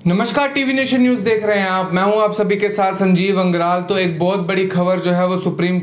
नमस्कार, TV nation news देख रहे हैं आप। मैं हूं आप सभी के साथ संजीव अंगराल। तो एक बहुत बड़ी खबर जो है वो सुप्रीम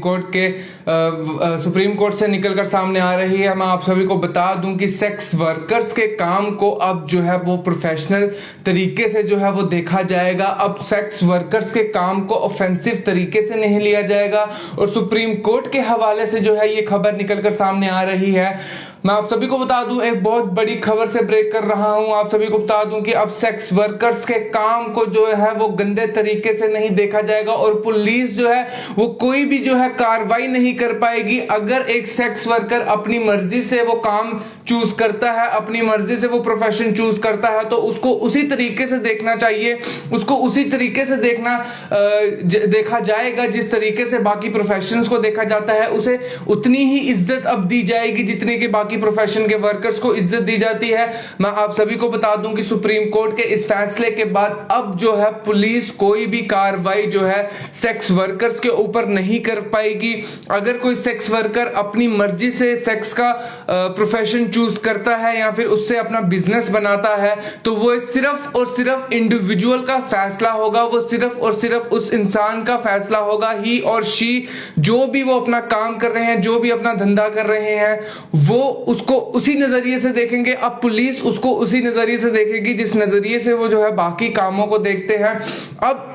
कोर्ट से निकलकर सामने आ रही है। मैं आप सभी को बता दूं कि सेक्स वर्कर्स के काम को अब जो है वो प्रोफेशनल तरीके से जो है वो देखा जाएगा। अब सेक्स वर्कर्स के काम को ऑफेंसिव तरीके से नहीं लिया जाएगा और सुप्रीम कोर्ट के हवाले से जो है ये खबर निकलकर सामने आ रही है। मैं आप सभी को बता दूं, एक बहुत बड़ी खबर से ब्रेक कर रहा हूं। आप सभी को बता दूं कि अब सेक्स वर्कर्स के काम को जो है वो गंदे तरीके से नहीं देखा जाएगा और पुलिस जो है वो कोई भी जो है कार्रवाई नहीं कर पाएगी। अगर एक सेक्स वर्कर अपनी मर्जी से वो काम चूज करता है, अपनी मर्जी से वो प्रोफेशन चूज करता है, तो उसको उसी तरीके से देखना चाहिए, उसको उसी तरीके से देखा जाएगा जिस तरीके से बाकी प्रोफेशंस को देखा जाता है। उसे उतनी ही इज्जत अब दी जाएगी जितने के बाकी प्रोफेशन के वर्कर्स को इज्जत दी जाती है। मैं आप सभी को बता दूं कि सुप्रीम कोर्ट के इस फैसले के बाद अब जो है पुलिस कोई भी कार्रवाई जो है सेक्स वर्कर्स के ऊपर नहीं कर पाएगी। अगर कोई सेक्स वर्कर अपनी मर्जी से सेक्स का प्रोफेशन चूज करता है या फिर उससे अपना बिजनेस बनाता है, तो वो सिर्फ और सिर्फ इंडिविजुअल का फैसला होगा, वो सिर्फ और सिर्फ उस इंसान का फैसला होगा। ही और शी जो भी वो अपना काम कर रहे हैं, जो भी अपना धंधा कर रहे हैं, वो उसको उसी नजरिए से देखेंगे। अब पुलिस उसको उसी नजरिए से देखेगी जिस नजरिए से वो जो है बाकी कामों को देखते हैं। अब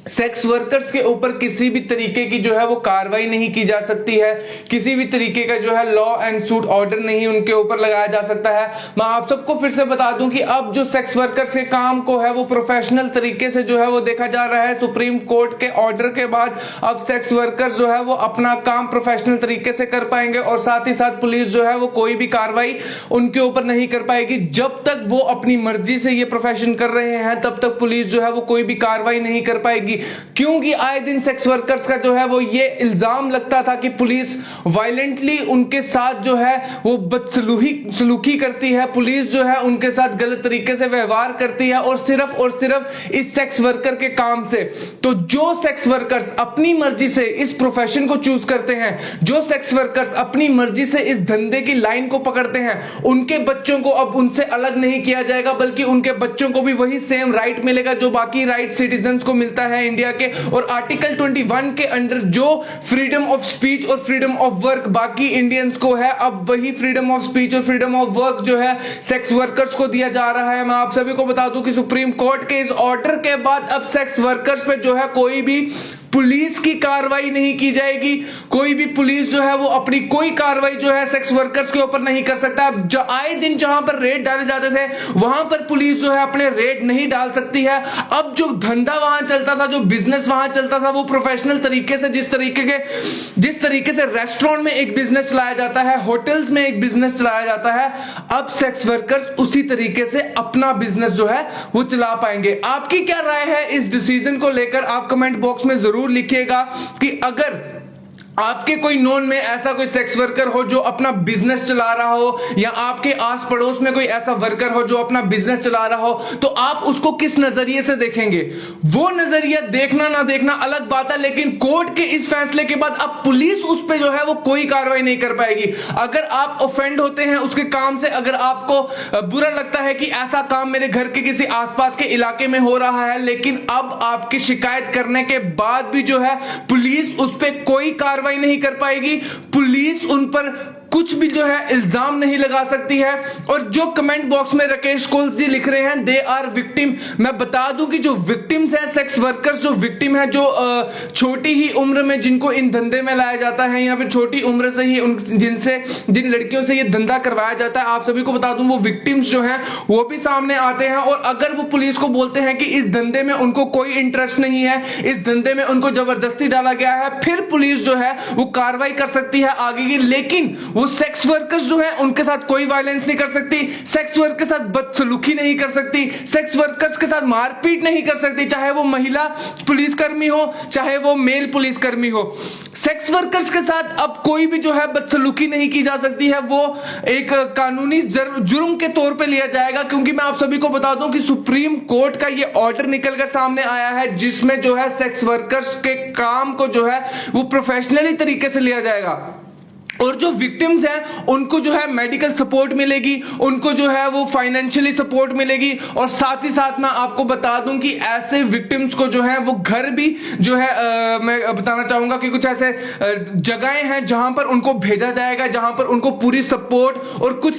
सेक्स वर्कर्स के ऊपर किसी भी तरीके की जो है वो कार्रवाई नहीं की जा सकती है, किसी भी तरीके का जो है लॉ एंड सूट ऑर्डर नहीं उनके ऊपर लगाया जा सकता है। मैं आप सबको फिर से बता दूं कि अब जो सेक्स वर्कर्स के काम को है वो प्रोफेशनल तरीके से जो है वो देखा जा रहा है। सुप्रीम कोर्ट के ऑर्डर के बाद अब सेक्स वर्कर्स जो है वो अपना काम प्रोफेशनल तरीके से कर पाएंगे और साथ ही साथ पुलिस जो है वो कोई भी कार्रवाई उनके ऊपर नहीं कर पाएगी। जब तक वो अपनी मर्जी से ये प्रोफेशन कर रहे हैं तब तक पुलिस जो है वो कोई भी कार्रवाई नहीं कर पाएगी। क्योंकि आए दिन सेक्स वर्कर्स का जो है वो ये इल्जाम लगता था कि पुलिस वायलेंटली उनके साथ जो है वो बदसलूकी करती है, पुलिस जो है उनके साथ गलत तरीके से व्यवहार करती है और सिर्फ इस सेक्स वर्कर के काम से। तो जो सेक्स वर्कर्स अपनी मर्जी से इस प्रोफेशन को चूज करते हैं, जो सेक्स वर्कर्स अपनी मर्जी से इस धंधे की लाइन को पकड़ते हैं, उनके बच्चों को अब उनसे अलग नहीं किया जाएगा, बल्कि उनके बच्चों को भी वही सेम राइट मिलेगा जो बाकी राइट सिटीजन्स को मिलता है इंडिया के। और आर्टिकल 21 के अंडर जो फ्रीडम ऑफ स्पीच और फ्रीडम ऑफ वर्क बाकी इंडियंस को है, अब वही फ्रीडम ऑफ स्पीच और फ्रीडम ऑफ वर्क जो है सेक्स वर्कर्स को दिया जा रहा है। मैं आप सभी को बता दूं कि सुप्रीम कोर्ट के इस ऑर्डर के बाद अब सेक्स वर्कर्स पे जो है कोई भी पुलिस की कार्रवाई नहीं की जाएगी। कोई भी पुलिस जो है वो अपनी कोई कार्रवाई जो है सेक्स वर्कर्स के ऊपर नहीं कर सकता। अब आए दिन जहां पर रेड डाले जाते थे वहां पर पुलिस जो है अपने रेड नहीं डाल सकती है। अब जो धंधा वहां चलता था, जो बिजनेस वहां चलता था, वो प्रोफेशनल तरीके से जिस तरीके से रेस्टोरेंट में एक बिजनेस चलाया जाता है, होटल्स में एक बिजनेस चलाया जाता है, अब सेक्स वर्कर्स उसी तरीके से अपना बिजनेस जो है वो चला पाएंगे। आपकी क्या राय है इस डिसीजन को लेकर? आप कमेंट बॉक्स में जरूर लिखिएगा कि अगर आपके कोई नोन में ऐसा कोई सेक्स वर्कर हो जो अपना बिजनेस चला रहा हो, या आपके आस पड़ोस में कोई ऐसा वर्कर हो जो अपना बिजनेस चला रहा हो, तो आप उसको किस नजरिए से देखेंगे? वो नजरिया देखना ना देखना अलग बात है, लेकिन कोर्ट के इस फैसले के बाद अब पुलिस उस पे जो है वो कोई कार्रवाई नहीं कर पाएगी। अगर आप ऑफेंड होते हैं उसके काम से, अगर आपको बुरा लगता है कि ऐसा काम मेरे घर के किसी आसपास के इलाके में हो रहा है, लेकिन अब आपकी शिकायत करने के बाद भी जो है पुलिस उस पर कोई कार्रवाई नहीं कर पाएगी, पुलिस उन पर कुछ भी जो है इल्जाम नहीं लगा सकती है। और जो कमेंट बॉक्स में राकेश कोल्स जी लिख रहे हैं दे आर विक्टिम, मैं बता दूं कि जो विक्टिम्स हैं, सेक्स वर्कर्स जो विक्टिम है, जो छोटी ही उम्र में जिनको इन धंधे में लाया जाता है या फिर छोटी उम्र से ही जिन लड़कियों से ये धंधा करवाया जाता है, आप सभी को बता दूं वो विक्टिम्स जो हैं वो भी सामने आते हैं। और अगर वो पुलिस को बोलते हैं कि इस धंधे में उनको कोई इंटरेस्ट नहीं है, इस धंधे में उनको जबरदस्ती डाला गया है, फिर पुलिस जो है वो कार्रवाई कर सकती है आगे की। लेकिन वो सेक्स वर्कर्स जो हैं उनके साथ कोई वायलेंस नहीं कर सकती, सेक्स वर्कर के साथ बदसलूकी नहीं कर सकती, सेक्स वर्कर्स के साथ मारपीट नहीं कर सकती, चाहे वो महिला पुलिसकर्मी हो चाहे वो मेल पुलिसकर्मी हो। सेक्स वर्कर्स के साथ अब कोई भी जो है बदसलूकी नहीं की जा सकती है, वो एक कानूनी जुर्म के तौर पे लिया जाएगा। क्योंकि मैं आप सभी को बता दूं कि सुप्रीम कोर्ट का ये ऑर्डर निकलकर सामने आया है जिसमें जो है सेक्स वर्कर्स के काम को जो है वो प्रोफेशनली तरीके से लिया जाएगा। और जो विक्टिम्स हैं उनको जो है मेडिकल सपोर्ट मिलेगी, उनको जो है वो फाइनेंशियली सपोर्ट मिलेगी। और साथ ही साथ मैं आपको बता दूं कि ऐसे विक्टिम्स को जो है वो घर भी जो है मैं बताना चाहूंगा कि कुछ ऐसे जगहें हैं जहां पर उनको भेजा जाएगा, जहां पर उनको पूरी सपोर्ट और कुछ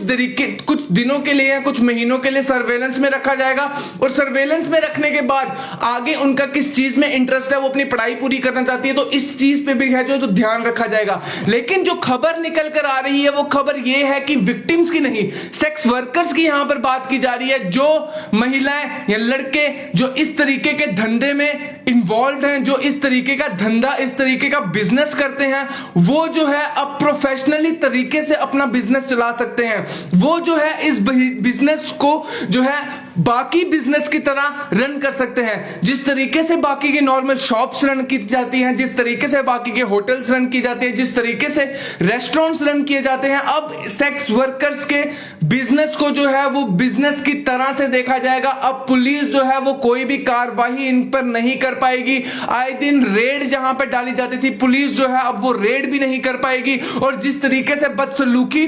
दिनों के लिए, कुछ महीनों के लिए सर्वेलेंस में रखा जाएगा। और सर्वेलेंस में रखने के बाद आगे उनका किस चीज में इंटरेस्ट है, वो अपनी पढ़ाई पूरी करना चाहती है, तो इस चीज पे भी है जो तो ध्यान रखा जाएगा। लेकिन जो खबर निकल कर आ रही है वो खबर ये है कि विक्टिम्स की नहीं, सेक्स वर्कर्स की यहां पर बात की जा रही है। जो महिलाएं या लड़के जो इस तरीके के धंधे में इन्वॉल्व हैं, जो इस तरीके का धंधा, इस तरीके का बिजनेस करते हैं, वो जो है अब प्रोफेशनली तरीके से अपना बिजनेस चला सकते हैं। वो जो है इस बिजनेस को जो है बाकी बिजनेस की तरह रन कर सकते हैं। जिस तरीके से बाकी के नॉर्मल शॉप्स रन की जाती हैं, जिस तरीके से बाकी के होटल्स रन की जाती हैं, जिस तरीके से रेस्टोरेंट्स रन किए जाते हैं, अब सेक्स वर्कर्स के बिजनेस को जो है वो बिजनेस की तरह से देखा जाएगा। अब पुलिस जो है वो कोई भी कार्रवाई इन पर नहीं कर पाएगी। आए दिन रेड जहां पर डाली जाती थी पुलिस जो है अब वो रेड भी नहीं कर पाएगी। और जिस तरीके से बदसलूकी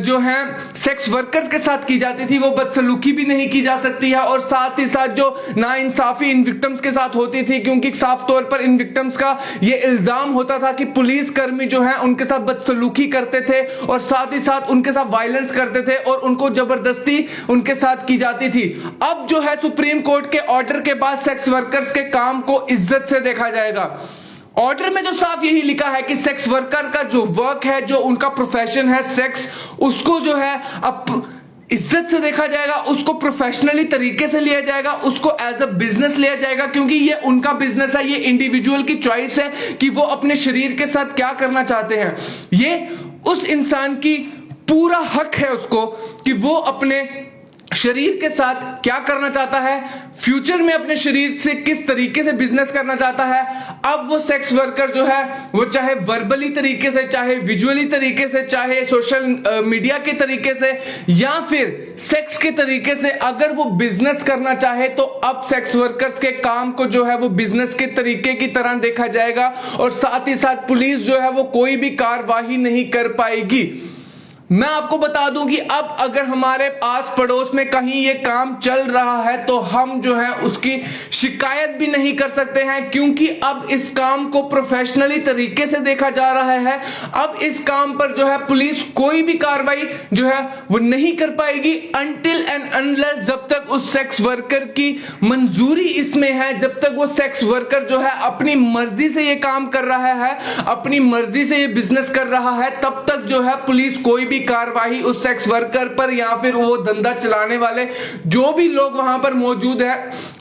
जो है सेक्स वर्कर्स के साथ की जाती थी वो बदसलूकी भी नहीं की जा सकती है। और साथ ही साथ जो नाइंसाफी इन विक्टिम्स के साथ होती थी, क्योंकि साफ तौर पर इन विक्टिम्स का ये इल्जाम होता था कि पुलिस कर्मी जो है उनके साथ बदसलूकी करते थे और साथ ही साथ उनके साथ वायलेंस करते थे और उनको जबरदस्ती उनके साथ की जाती थी। अब जो है सुप्रीम कोर्ट के ऑर्डर के बाद सेक्स वर्कर्स के काम को इज्जत से देखा जाएगा। ऑर्डर में जो साफ यही लिखा है कि सेक्स वर्कर का जो वर्क है, जो उनका प्रोफेशन है सेक्स, उसको जो है अब इज्जत से देखा जाएगा, उसको प्रोफेशनली तरीके से लिया जाएगा, उसको एज अ बिजनेस लिया जाएगा। क्योंकि ये उनका बिजनेस है, ये इंडिविजुअल की चॉइस है कि वो अपने शरीर के साथ क्या करना चाहते हैं। ये उस इंसान की पूरा हक है उसको कि वो अपने शरीर के साथ क्या करना चाहता है, फ्यूचर में अपने शरीर से किस तरीके से बिजनेस करना चाहता है। अब वो सेक्स वर्कर जो है वो चाहे वर्बली तरीके से, चाहे विजुअली तरीके से, चाहे सोशल मीडिया के तरीके से या फिर सेक्स के तरीके से अगर वो बिजनेस करना चाहे तो अब सेक्स वर्कर्स के काम को जो है वो बिजनेस के तरीके की तरह देखा जाएगा। और साथ ही साथ पुलिस जो है वो कोई भी कार्रवाई नहीं कर पाएगी। मैं आपको बता दूं कि अब अगर हमारे आस पड़ोस में कहीं ये काम चल रहा है तो हम जो है उसकी शिकायत भी नहीं कर सकते हैं, क्योंकि अब इस काम को प्रोफेशनली तरीके से देखा जा रहा है। अब इस काम पर जो है पुलिस कोई भी कार्रवाई जो है वो नहीं कर पाएगी अनटिल एंड अनलेस जब तक उस सेक्स वर्कर की मंजूरी इसमें है, जब तक वो सेक्स वर्कर जो है अपनी मर्जी से ये काम कर रहा है, अपनी मर्जी से ये बिजनेस कर रहा है, तब तक जो है पुलिस कोई भी कार्रवाई उस सेक्स वर्कर पर या फिर वो धंधा चलाने वाले जो भी लोग वहां पर मौजूद हैं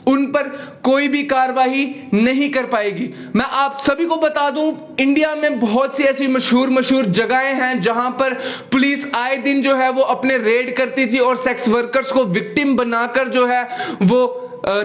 उन पर कोई भी कार्रवाई नहीं कर पाएगी। मैं आप सभी को बता दूं इंडिया में बहुत सी ऐसी मशहूर जगहें हैं जहां पर पुलिस आए दिन जो है वो अपने रेड करती थी और सेक्स वर्कर्स को विक्टिम बनाकर जो है वो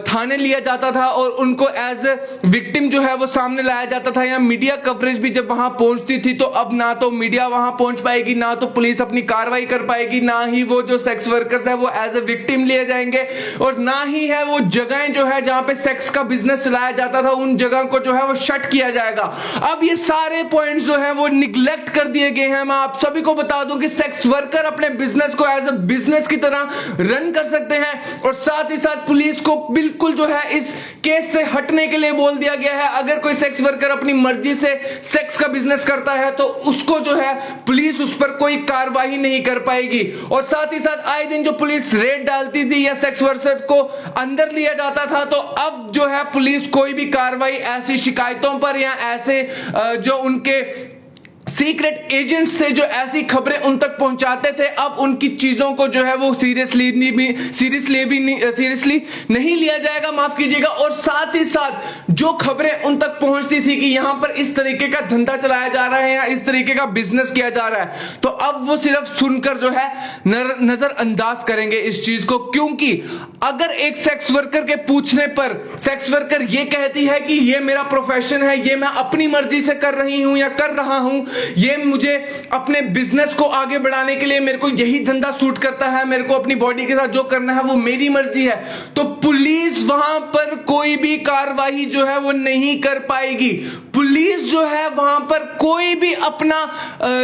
थाने लिया जाता था और उनको एज ए विक्टिम जो है वो सामने लाया जाता था। या मीडिया कवरेज भी जब वहां पहुंचती थी तो अब ना तो मीडिया वहां पहुंच पाएगी, ना तो पुलिस अपनी कार्रवाई कर पाएगी, ना ही वो जो सेक्स वर्कर्स है वो एज ए विक्टिम लिए जाएंगे और ना ही है वो जगहें जो है जहां पे सेक्स का बिजनेस चलाया जाता था उन जगह को जो है वो शट किया जाएगा। अब ये सारे पॉइंट्स जो है वो निग्लेक्ट कर दिए गए हैं। मैं आप सभी को बता दूं कि सेक्स वर्कर अपने बिजनेस को एज ए बिजनेस की तरह रन कर सकते हैं और साथ ही साथ पुलिस को बिल्कुल जो है इस केस से हटने के लिए बोल दिया गया है। अगर कोई सेक्स वर्कर अपनी मर्जी से सेक्स का बिजनेस करता है तो उसको जो है पुलिस उस पर कोई कार्रवाई नहीं कर पाएगी। और साथ ही साथ आए दिन जो पुलिस रेड डालती थी या सेक्स वर्कर को अंदर लिया जाता था तो अब जो है पुलिस कोई भी कार्रवाई ऐसी शिकायतों पर या ऐसे जो उनके सीक्रेट एजेंट्स थे जो ऐसी खबरें उन तक पहुंचाते थे, अब उनकी चीजों को जो है वो सीरियसली नहीं लिया जाएगा, माफ कीजिएगा। और साथ ही साथ जो खबरें उन तक पहुंचती थी कि यहां पर इस तरीके का धंधा चलाया जा रहा है या इस तरीके का बिजनेस किया जा रहा है तो अब वो सिर्फ सुनकर जो है नजरअंदाज करेंगे इस चीज को। क्योंकि अगर एक सेक्स वर्कर के पूछने पर सेक्स वर्कर ये कहती है कि ये मेरा प्रोफेशन है, ये मैं अपनी मर्जी से कर रही हूं या कर रहा हूं, ये मुझे अपने बिजनेस को आगे बढ़ाने के लिए मेरे को यही धंधा सूट करता है, मेरे को अपनी बॉडी के साथ जो करना है वो मेरी मर्जी है, तो पुलिस वहां पर कोई भी कार्रवाई जो है वो नहीं कर पाएगी। पुलिस जो है वहां पर कोई भी अपना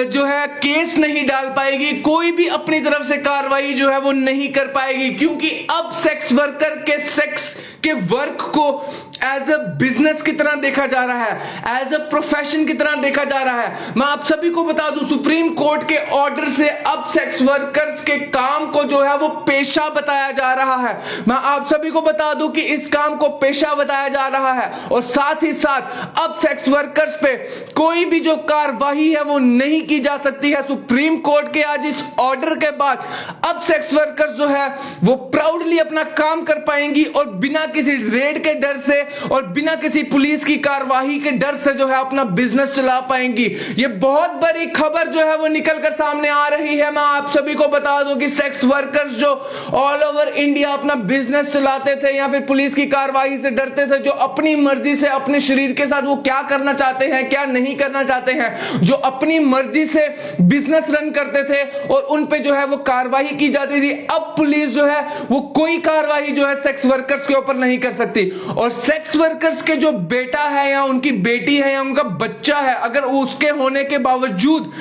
जो है केस नहीं डाल पाएगी, कोई भी अपनी तरफ से कार्रवाई जो है वो नहीं कर पाएगी, क्योंकि अब सेक्स वर्कर के सेक्स के वर्क को एज अ बिजनेस की तरह देखा जा रहा है, एज अ प्रोफेशन की तरह देखा जा रहा है। मैं आप सभी को बता दूं, सुप्रीम कोर्ट के ऑर्डर से अब सेक्स वर्कर्स के काम को जो है वो पेशा बताया जा रहा है। मैं आप सभी को बता दूं कि इस काम को पेशा बताया जा रहा है, और साथ ही साथ अब सेक्स वर्कर्स पे कोई भी जो कार्रवाई है वो नहीं की जा सकती है। सुप्रीम कोर्ट के आज इस ऑर्डर के बाद अब सेक्स वर्कर्स जो है वो प्राउडली अपना काम कर पाएंगी, और बिना किसी रेड के डर से और बिना किसी पुलिस की कार्रवाई के डर से जो है अपना बिजनेस चला पाएंगी। ये बहुत बड़ी खबर जो है वो निकल कर सामने आ रही है। मैं आप सभी को बता दूं कि सेक्स वर्कर्स जो ऑल ओवर इंडिया अपना बिजनेस चलाते थे या फिर पुलिस की कार्रवाई से डरते थे, जो अपनी मर्जी से अपने शरीर के साथ वो क्या करना चाहते हैं क्या नहीं करना चाहते हैं, जो अपनी मर्जी से बिजनेस रन करते थे और उन पे जो है वो कार्रवाई की जाती थी, अब पुलिस जो है वो कोई कार्रवाई जो है सेक्स वर्कर्स के ऊपर नहीं कर सकती। और सेक्स वर्कर्स के जो बेटा है या उनकी बेटी है या उनका बच्चा है, अगर उसके होने के बावजूद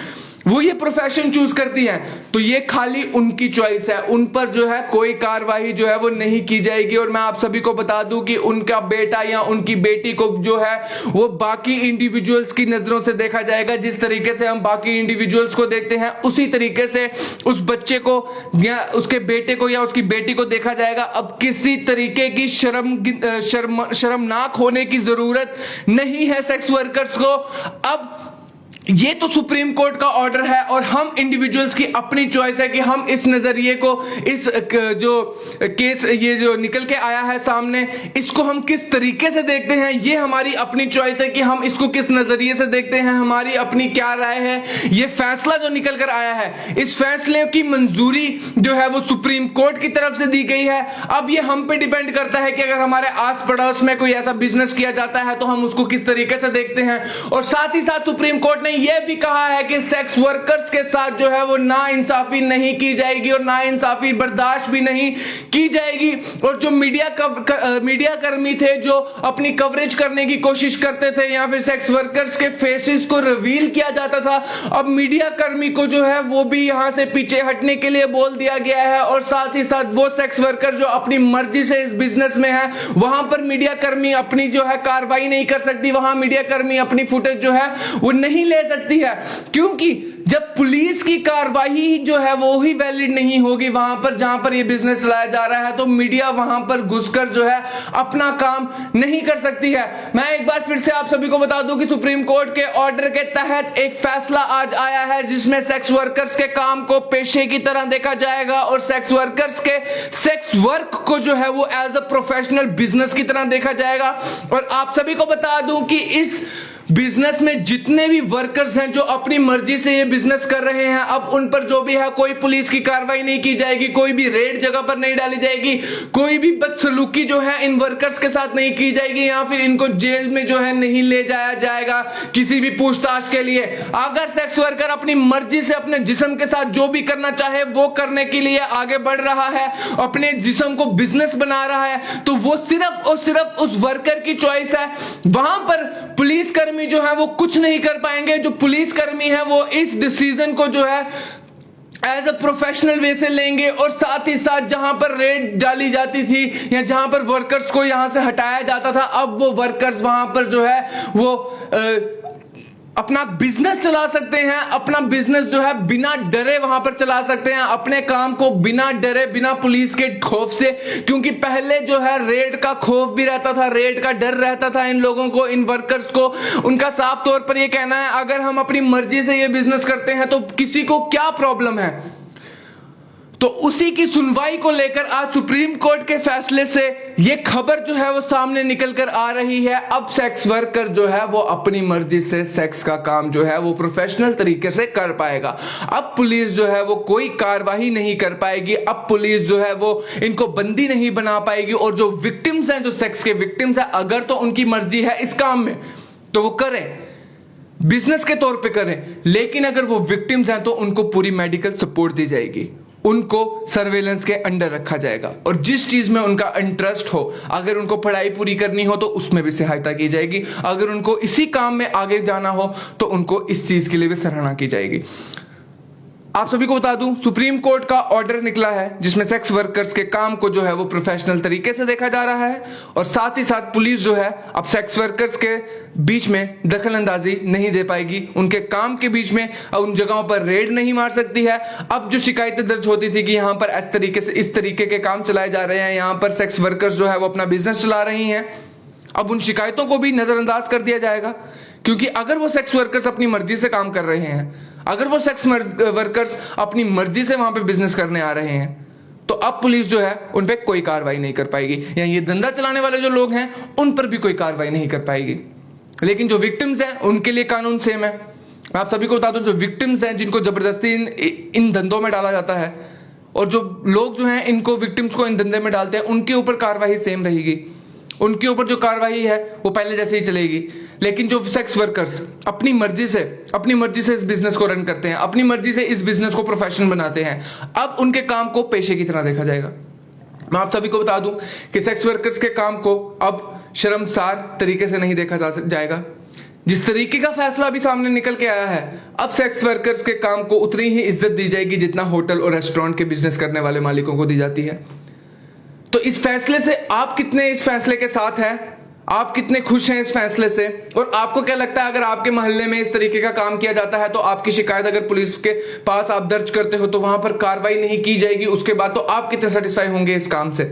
वो ये प्रोफेशन चूज करती है, तो ये खाली उनकी चॉइस है, उन पर जो है कोई कार्रवाई जो है वो नहीं की जाएगी। और मैं आप सभी को बता दूं कि उनका बेटा या उनकी बेटी को जो है वो बाकी इंडिविजुअल्स की नजरों से देखा जाएगा। जिस तरीके से हम बाकी इंडिविजुअल्स को देखते हैं, उसी तरीके से उस बच्चे को या उसके बेटे को या उसकी बेटी को देखा जाएगा। अब किसी तरीके की शर्मनाक होने की जरूरत नहीं है सेक्स वर्कर्स को। अब ये तो सुप्रीम कोर्ट का ऑर्डर है और हम इंडिविजुअल्स की अपनी चॉइस है कि हम इस नजरिए को, इस जो केस ये जो निकल के आया है सामने, इसको हम किस तरीके से देखते हैं। ये हमारी अपनी चॉइस है कि हम इसको किस नजरिए से देखते हैं, हमारी अपनी क्या राय है। ये फैसला जो निकल कर आया है, इस फैसले की मंजूरी जो है वो सुप्रीम कोर्ट की तरफ से दी गई है। अब ये हम पे डिपेंड करता है कि अगर हमारे आस पड़ोस में कोई ऐसा बिजनेस किया जाता है तो हम उसको किस तरीके से देखते हैं। और साथ ही साथ सुप्रीम कोर्ट ने यह भी कहा है कि सेक्स वर्कर्स के साथ जो है वो नाइंसाफी नहीं की जाएगी और नाइंसाफी बर्दाश्त भी नहीं की जाएगी। और जो मीडिया कर्मी थे जो अपनी कवरेज करने की कोशिश करते थे या फिर सेक्स वर्कर्स के फेसेस को रिवील किया जाता था, अब मीडिया कर्मी को जो है वो भी यहां से पीछे हटने के लिए बोल दिया गया है। और साथ ही साथ वो सेक्स वर्कर जो अपनी मर्जी से इस बिजनेस में है, वहां पर मीडिया कर्मी अपनी जो है कार्रवाई नहीं कर सकती, वहां मीडिया कर्मी अपनी फुटेज जो है वो नहीं ले सकती है, क्योंकि जब पुलिस की कार्रवाई जो है वो ही वैलिड नहीं होगी वहां पर जहां पर ये बिजनेस चलाया जा रहा है, तो मीडिया वहां पर घुसकर जो है अपना काम नहीं कर सकती है। मैं एक बार फिर से आप सभी को बता दूं कि सुप्रीम कोर्ट के ऑर्डर के तहत एक फैसला आज आया है जिसमें सेक्स वर्कर्स के काम को पेशे की तरह देखा जाएगा और सेक्स वर्कर्स के सेक्स वर्क को जो है वो एज अ प्रोफेशनल बिजनेस की तरह देखा जाएगा। और आप सभी को बता दूं कि इस बिजनेस में जितने भी वर्कर्स हैं जो अपनी मर्जी से ये बिजनेस कर रहे हैं, अब उन पर जो भी है कोई पुलिस की कार्रवाई नहीं की जाएगी, कोई भी रेड जगह पर नहीं डाली जाएगी, कोई भी बदसलूकी जो है इन वर्कर्स के साथ नहीं की जाएगी या फिर इनको जेल में जो है नहीं ले जाया जाएगा किसी भी पूछताछ के लिए। अगर सेक्स वर्कर अपनी मर्जी से अपने जिस्म के साथ जो भी करना चाहे वो करने के लिए आगे बढ़ रहा है, अपने जिस्म को बिजनेस बना रहा है, तो वो सिर्फ और सिर्फ उस वर्कर की चॉइस है। वहां पर पुलिस कर्मी जो है वो कुछ नहीं कर पाएंगे। जो पुलिस कर्मी है वो इस डिसीजन को जो है एज अ प्रोफेशनल वे से लेंगे। और साथ ही साथ जहां पर रेड डाली जाती थी या जहां पर वर्कर्स को यहां से हटाया जाता था, अब वो वर्कर्स वहां पर जो है वो अपना बिजनेस चला सकते हैं, अपना बिजनेस जो है बिना डरे वहां पर चला सकते हैं, अपने काम को बिना डरे, बिना पुलिस के खौफ से। क्योंकि पहले जो है रेड का खौफ भी रहता था, रेड का डर रहता था इन लोगों को, इन वर्कर्स को। उनका साफ तौर पर यह कहना है अगर हम अपनी मर्जी से ये बिजनेस करते हैं तो किसी को क्या प्रॉब्लम है। तो उसी की सुनवाई को लेकर आज सुप्रीम कोर्ट के फैसले से ये खबर जो है वो सामने निकल कर आ रही है। अब सेक्स वर्कर जो है वो अपनी मर्जी से सेक्स का काम जो है वो प्रोफेशनल तरीके से कर पाएगा। अब पुलिस जो है वो कोई कार्रवाई नहीं कर पाएगी, अब पुलिस जो है वो इनको बंदी नहीं बना पाएगी। और जो विक्टिम्स हैं, जो सेक्स के विक्टिम्स हैं, अगर तो उनकी मर्जी है इस काम में तो वो करें, बिजनेस के तौर पे करें, लेकिन अगर वो विक्टिम्स हैं तो उनको पूरी मेडिकल सपोर्ट दी जाएगी, उनको सर्वेलेंस के अंडर रखा जाएगा और जिस चीज में उनका इंटरेस्ट हो, अगर उनको पढ़ाई पूरी करनी हो तो उसमें भी सहायता की जाएगी, अगर उनको इसी काम में आगे जाना हो तो उनको इस चीज के लिए भी सराहना की जाएगी। आप सभी को बता दूं, सुप्रीम कोर्ट का ऑर्डर निकला है जिसमें सेक्स वर्कर्स के काम को जो है वो प्रोफेशनल तरीके से देखा जा रहा है और साथ ही साथ पुलिस जो है अब सेक्स वर्कर्स के बीच में दखल अंदाजी नहीं दे पाएगी, उनके काम के बीच में उन जगहों पर रेड नहीं मार सकती है। अब जो शिकायतें दर्ज होती थी कि यहां पर इस तरीके के काम चलाए जा रहे हैं, यहां पर सेक्स वर्कर्स जो है वो अपना बिजनेस चला रही हैं, अब उन शिकायतों को भी नजरअंदाज कर दिया जाएगा। क्योंकि अगर वो सेक्स वर्कर्स अपनी मर्जी से काम कर रहे हैं, अगर वो सेक्स वर्कर्स अपनी मर्जी से वहां पे बिजनेस करने आ रहे हैं, तो अब पुलिस जो है उन पे कोई कार्रवाई नहीं कर पाएगी, या ये धंधा चलाने वाले जो लोग हैं उन पर भी कोई कार्रवाई नहीं कर पाएगी। लेकिन जो विक्टिम्स हैं उनके लिए कानून सेम है। आप सभी को बता दूं, जो विक्टिम्स हैं जिनको जबरदस्ती इन धंधों में डाला जाता है और जो लोग जो हैं इनको विक्टिम्स को इन धंधे में डालते हैं, उनके ऊपर कार्रवाई सेम रहेगी, उनके ऊपर जो कार्रवाई है वो पहले जैसे ही चलेगी। लेकिन जो सेक्स वर्कर्स अपनी मर्जी से इस बिजनेस को रन करते हैं, अपनी मर्जी से इस बिजनेस को प्रोफेशन बनाते हैं, अब उनके काम को पेशे की तरह देखा जाएगा। मैं आप सभी को बता दूं कि सेक्स वर्कर्स के काम को अब शर्मसार तरीके से नहीं देखा जाएगा। जिस तरीके का फैसला अभी सामने निकल के आया है, अब सेक्स वर्कर्स के काम को उतनी ही इज्जत दी जाएगी जितना होटल और रेस्टोरेंट के बिजनेस करने वाले मालिकों को दी जाती है। तो इस फैसले से आप कितने इस फैसले के साथ हैं, आप कितने खुश हैं इस फैसले से, और आपको क्या लगता है अगर आपके मोहल्ले में इस तरीके का काम किया जाता है तो आपकी शिकायत अगर पुलिस के पास आप दर्ज करते हो तो वहां पर कार्रवाई नहीं की जाएगी उसके बाद, तो आप कितने सेटिस्फाई होंगे इस काम से?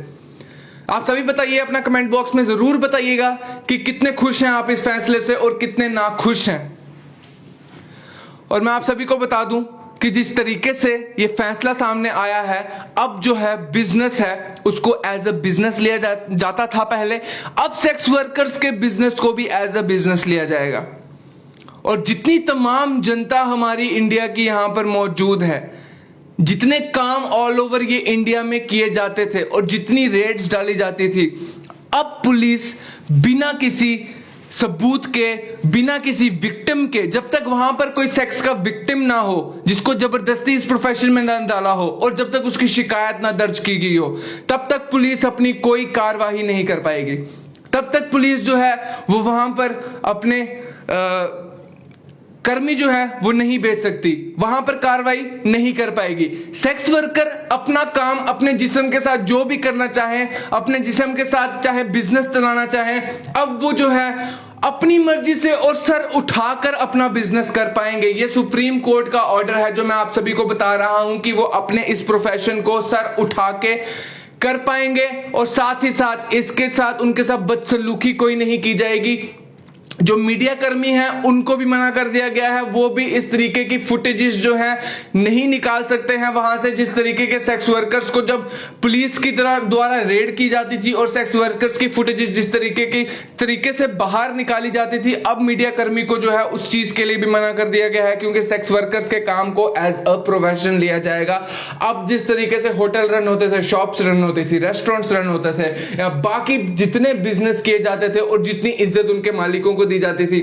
आप सभी बताइए, अपना कमेंट बॉक्स में जरूर बताइएगा कि कितने खुश हैं आप इस फैसले से और कितने नाखुश हैं। और मैं आप सभी को बता दूं कि जिस तरीके से ये फैसला सामने आया है, अब जो है बिजनेस है उसको एज अ बिजनेस लिया जाता था पहले, अब सेक्स वर्कर्स के बिजनेस को भी एज अ बिजनेस लिया जाएगा। और जितनी तमाम जनता हमारी इंडिया की यहां पर मौजूद है, जितने काम ऑल ओवर ये इंडिया में किए जाते थे और जितनी रेड्स डाली जाती थी, अब पुलिस बिना किसी सबूत के, बिना किसी विक्टिम के, जब तक वहां पर कोई सेक्स का विक्टिम ना हो जिसको जबरदस्ती इस प्रोफेशन में ना डाला हो और जब तक उसकी शिकायत ना दर्ज की गई हो, तब तक पुलिस अपनी कोई कार्रवाई नहीं कर पाएगी। तब तक पुलिस जो है वो वहां पर अपने कर्मी जो है वो नहीं बेच सकती, वहां पर कार्रवाई नहीं कर पाएगी। सेक्स वर्कर अपना काम अपने जिस्म के साथ जो भी करना चाहे, अपने जिस्म के साथ चाहे बिजनेस चलाना चाहे, अब वो जो है अपनी मर्जी से और सर उठाकर अपना बिजनेस कर पाएंगे। ये सुप्रीम कोर्ट का ऑर्डर है जो मैं आप सभी को बता रहा हूं कि वो अपने इस प्रोफेशन को सर उठा के कर पाएंगे और साथ ही साथ इसके साथ उनके साथ बदसलूकी कोई नहीं की जाएगी। जो मीडिया कर्मी हैं उनको भी मना कर दिया गया है, वो भी इस तरीके की फुटेजेस जो है नहीं निकाल सकते हैं वहां से। जिस तरीके के सेक्स वर्कर्स को जब पुलिस की द्वारा रेड की जाती थी और सेक्स वर्कर्स की फुटेजेस जिस तरीके से बाहर निकाली जाती थी, अब मीडिया कर्मी को जो है उस चीज के लिए भी मना कर दिया गया है, क्योंकि सेक्स वर्कर्स के काम को एज अ प्रोफेशन लिया जाएगा। अब जिस तरीके से होटल रन होते थे, शॉप्स रन होती थी, रेस्टोरेंट्स रन होते थे, या बाकी जितने बिजनेस किए जाते थे और जितनी इज्जत उनके मालिकों को दी जाती थी,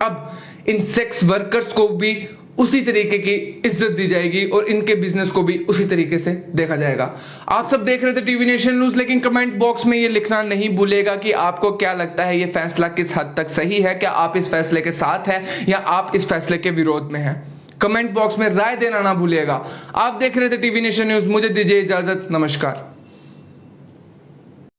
अब इन सेक्स वर्कर्स को भी उसी तरीके की इज्जत दी जाएगी और इनके बिजनेस को भी उसी तरीके से देखा जाएगा। आप सब देख रहे थे टीवी नेशन न्यूज, लेकिन कमेंट बॉक्स में ये लिखना नहीं भूलेगा कि आपको क्या लगता है ये फैसला किस हद तक सही है, क्या आप इस फैसले के साथ हैं या आप इस फैसले के विरोध में हैं। कमेंट बॉक्स में राय देना ना भूलिएगा। आप देख रहे थे टीवी नेशन न्यूज, मुझे दीजिए इजाजत, नमस्कार।